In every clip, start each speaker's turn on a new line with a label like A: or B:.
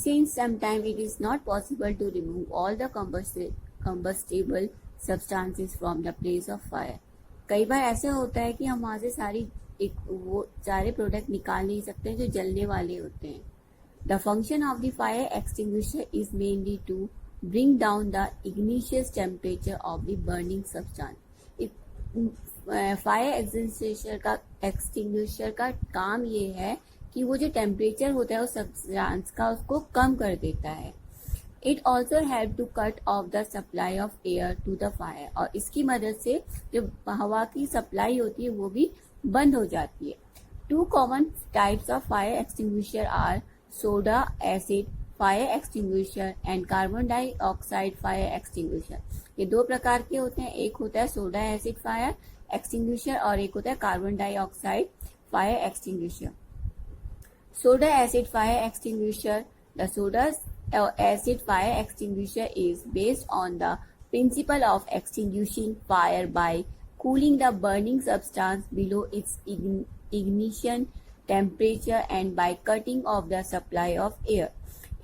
A: since sometimes it is not possible to remove all the combustible substances from the place of fire. कई बार ऐसा होता है कि हम वहाँ से वो सारे प्रोडक्ट निकाल नहीं सकते जो जलने वाले होते हैं. The function of the fire extinguisher is mainly to bring down the igneous temperature of the burning substance. Fire extinguisher का काम ये है कि वो जो टेम्परेचर होता है उस सब्सटेंस का उसको कम कर देता है. It also help to cut off the supply of air to the fire, और इसकी मदद से जो हवा की सप्लाई होती है वो भी बंद हो जाती है. Two common types of fire extinguisher are soda acid fire extinguisher and carbon dioxide fire extinguisher. ये दो प्रकार के होते हैं. एक होता है सोडा एसिड फायर एक्सटिंग्विशर और एक होता है carbon dioxide fire extinguisher. Soda acid fire extinguisher. The soda acid fire extinguisher is based on the principle of extinguishing fire by cooling the burning substance below its ignition temperature and by cutting off the supply of air.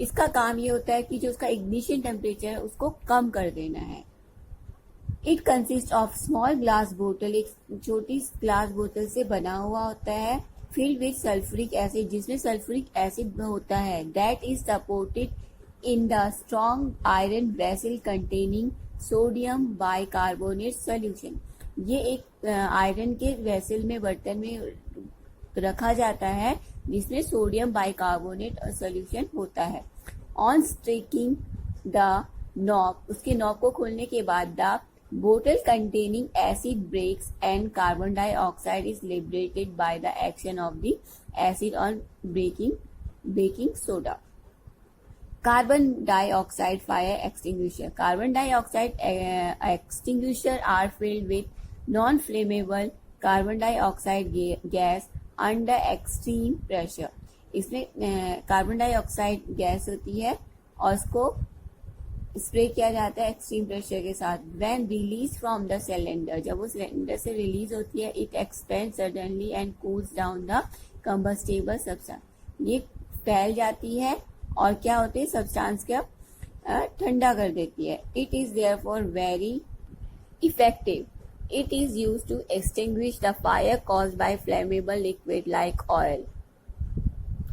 A: इसका काम ये होता है कि जो उसका ignition temperature है उसको कम कर देना है. It consist of small glass बोतल. एक छोटी ग्लास बोतल से बना हुआ होता है फिल्ड विथ सल्फ्यूरिक एसिड, जिसमें सल्फ्यूरिक एसिड होता है. That is supported in the strong iron vessel containing sodium bicarbonate solution. ये एक आयरन के वेसल में बर्तन में रखा जाता है जिसमें सोडियम बाइकार्बोनेट सोल्यूशन होता है. ऑन स्ट्रेकिंग द नॉब, उसके नॉब को खोलने के बाद द बोतल containing acid breaks and carbon dioxide is liberated by the action of the acid on baking soda. Carbon dioxide fire extinguisher. Carbon dioxide extinguisher are filled with non-flammable carbon dioxide gas under extreme pressure. इसमें carbon dioxide gas होती है और उसको spray किया जाता है extreme pressure के साथ. When released from the cylinder, जब वो सिलेंडर से रिलीज होती है, it expands suddenly and cools down the combustible substance. ये फैल जाती है और क्या होती है सब्सटेंस का ठंडा कर देती है. It is therefore very effective. It is used to extinguish the fire caused by flammable liquid like oil.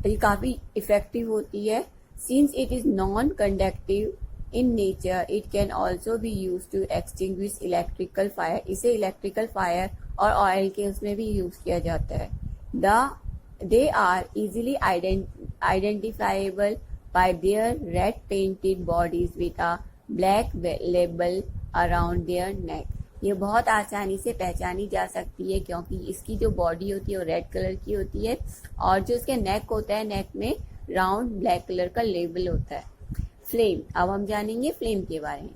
A: ये काफी इफेक्टिव होती है. Since it is non conductive in nature it can also be use to extinguish electrical fire. इसे electrical fire और oil के उसमें भी use किया जाता है. They are easily identifiable by their red painted bodies with a black label around their neck. ये बहुत आसानी से पहचानी जा सकती है क्योंकि इसकी जो बॉडी होती है वो रेड कलर की होती है और जो इसके नेक होता है नेक में राउंड ब्लैक कलर का लेबल होता है. फ्लेम. अब हम जानेंगे फ्लेम के बारे में.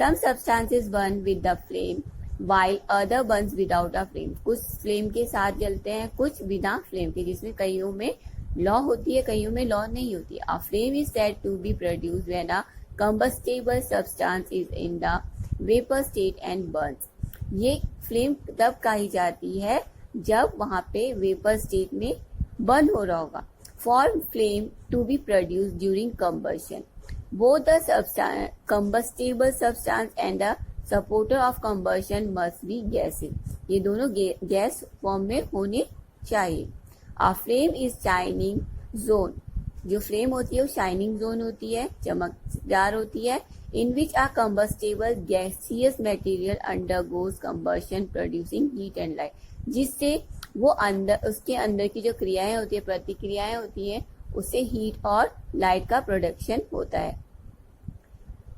A: Some substances burn with the flame while other burns without a flame. कुछ फ्लेम के साथ जलते हैं कुछ बिना फ्लेम के, जिसमें कईयों में लौ होती है कईयों में लौ नहीं होती. A flame is said to be produced when a combustible substance is in the vapor state and burns. ये फ्लेम तब कही जाती है जब वहां पे वेपर स्टेट में बर्न हो रहा होगा. For flame to be produced during combustion, both the combustible substance and the supporter of combustion must be gases. ये दोनों गैस फॉर्म में होने चाहिए. आ फ्लेम इज शाइनिंग जोन. जो फ्लेम होती है वो शाइनिंग जोन होती है, चमकदार होती है. In which a combustible gaseous material undergoes combustion producing heat and light. जिससे वो अंदर उसके अंदर की जो क्रियाएं होती है प्रतिक्रियाएं होती हैं उससे हीट और लाइट का प्रोडक्शन होता है.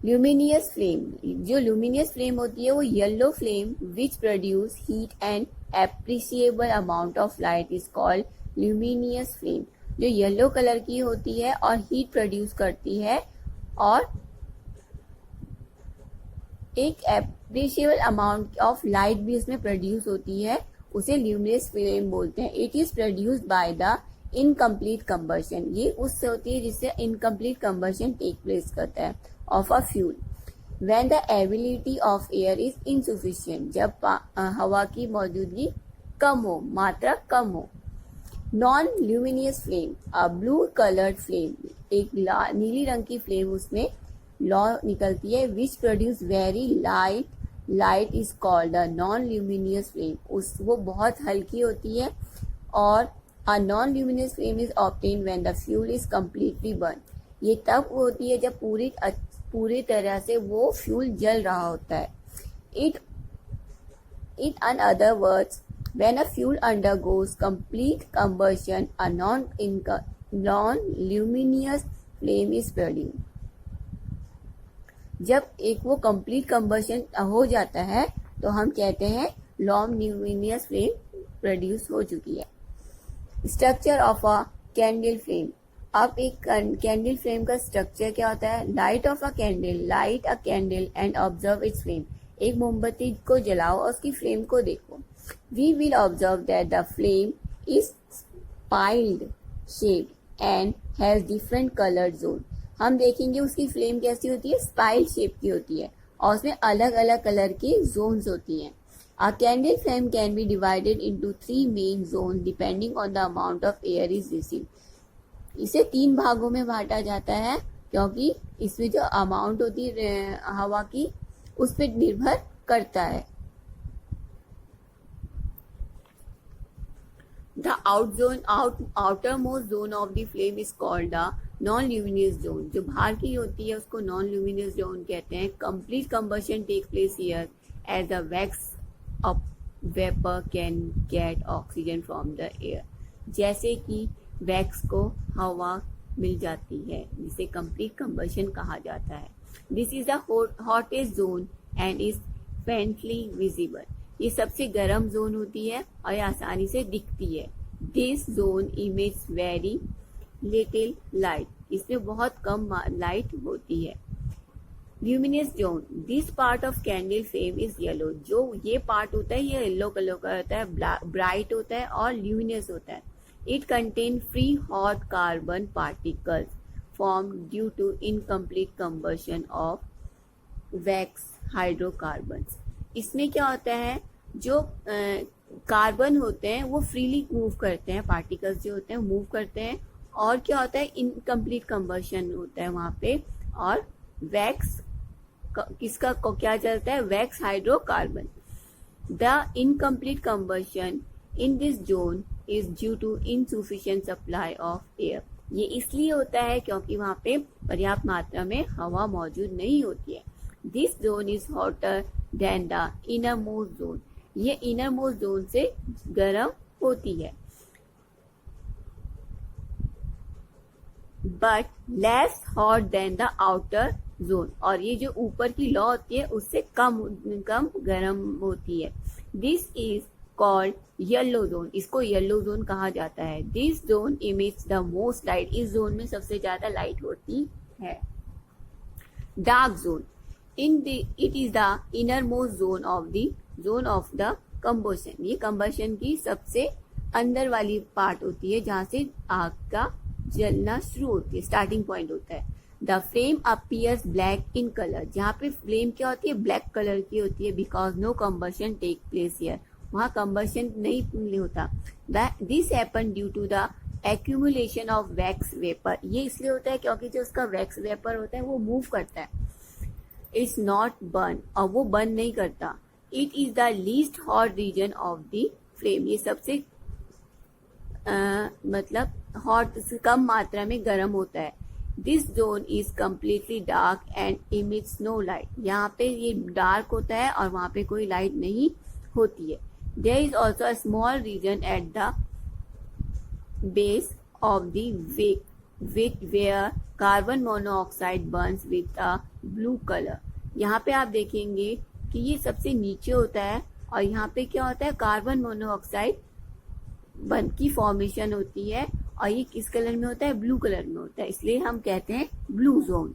A: Luminous flame. जो ल्यूमिनियस फ्लेम होती है वो yellow flame which produce heat and appreciable amount of light is called luminous flame. जो येलो कलर की होती है और हीट प्रोड्यूस करती है और एक एप्रिसिएबल अमाउंट ऑफ लाइट भी उसमें प्रोड्यूस होती है, उसे ल्यूमिनियस फ्लेम बोलते हैं. It is produced by the incomplete combustion. ये उससे होती है जिससे इनकम्प्लीट कंबर्शन टेक प्लेस करता है of a fuel. When the availability of air is insufficient, जब हवा की मौजूदगी कम हो, मात्रा कम हो. नॉन ल्यूमिनियस फ्लेम, अ ब्लू कलर्ड फ्लेम, एक नीली रंग की फ्लेम उसमें लॉ निकलती है, which produce very light is called a non luminous flame, वो बहुत हल्की होती है। और a non luminous flame is obtain when the fuel is completely burn, ये तब होती है जब पूरी तरह से वो फ्यूल जल रहा होता है। It in other words, when a fuel undergoes complete combustion, a non-luminous flame is produced. जब एक वो कंप्लीट कंबशन हो जाता है तो हम कहते हैं नॉन ल्यूमिनियस फ्लेम प्रोड्यूस हो चुकी है। Structure of a candle flame, अब एक कैंडल फ्लेम का स्ट्रक्चर क्या होता है? Light of a candle, light a candle and observe its flame, एक मोमबत्ती को जलाओ और उसकी फ्लेम को देखो। We will observe that the flame is spoiled shape and has different colour zone, हम देखेंगे उसकी फ्लेम कैसी होती है? स्पाइल शेप की होती है और उसमें अलग अलग कलर की जोन्स होती हैं। A candle flame can be divided into 3 main zones depending on the amount of air is received. इसे 3 भागों में बांटा जाता है क्योंकि इसमें जो अमाउंट होती है हवा की उस पर निर्भर करता है। The outermost zone of the flame is called the non-luminous zone. जो बाहर की होती है उसको non-luminous zone कहते हैं। Complete combustion takes place here as the wax of vapor can get oxygen from the air. जैसे कि वैक्स को हवा मिल जाती है जिसे complete combustion कहा जाता है। This is the hottest zone and is faintly visible. ये सबसे गर्म जोन होती है और ये आसानी से दिखती है। This zone emits very little light. इसमें बहुत कम लाइट होती है। Luminous zone. This part of candle flame is yellow. जो ये पार्ट होता है ये येलो कलर का होता है, ब्राइट होता है और ल्यूमिनस होता है। It contains free hot carbon particles formed due to incomplete combustion of wax hydrocarbons. इसमें क्या होता है? जो कार्बन होते हैं वो फ्रीली मूव करते हैं, पार्टिकल्स जो होते हैं मूव करते हैं और क्या होता है? इनकम्प्लीट कंबशन होता है वहां पे और वैक्स किसका क्या चलता है? Wax hydrocarbon. The incomplete combustion in this zone is due to insufficient supply of air, ये इसलिए होता है क्योंकि वहां पे पर्याप्त मात्रा में हवा मौजूद नहीं होती है। This zone is hotter than the innermost zone, ये इनर मोस्ट जोन से गर्म होती है but less hot than the outer zone, और ये जो ऊपर की लौ होती है उससे कम गर्म होती है। This is called yellow zone, इसको येलो जोन कहा जाता है। This zone emits the most light, इस जोन में सबसे ज्यादा लाइट होती है। Dark zone, it is the innermost zone of the combustion, ये combustion की सबसे अंदर वाली पार्ट होती है जहां से आग का जलना शुरू होती है, स्टार्टिंग पॉइंट होता है। The flame appears black in colour, जहाँ पे फ्लेम क्या होती है? ब्लैक कलर की होती है because no combustion take place here, वहां कंबशन नहीं होता। This happen due to the accumulation of wax vapour, ये इसलिए होता है क्योंकि जो उसका वैक्स वेपर होता है वो मूव करता है। इट्स नॉट बर्न, और वो बर्न नहीं करता। It is the least hot reason of the flame, ये सबसे मतलब हॉट कम मात्रा में गर्म होता है। This zone is completely dark and emits no light, यहाँ पे ये डार्क होता है और वहां पे कोई लाइट नहीं होती है। There is also a small region at the base of the wick where carbon monoxide burns with a blue color, यहाँ पे आप देखेंगे कि ये सबसे नीचे होता है और यहाँ पे क्या होता है? कार्बन मोनोऑक्साइड बन की फॉर्मेशन होती है और ये किस कलर में होता है? ब्लू कलर में होता है, इसलिए हम कहते हैं ब्लू जोन।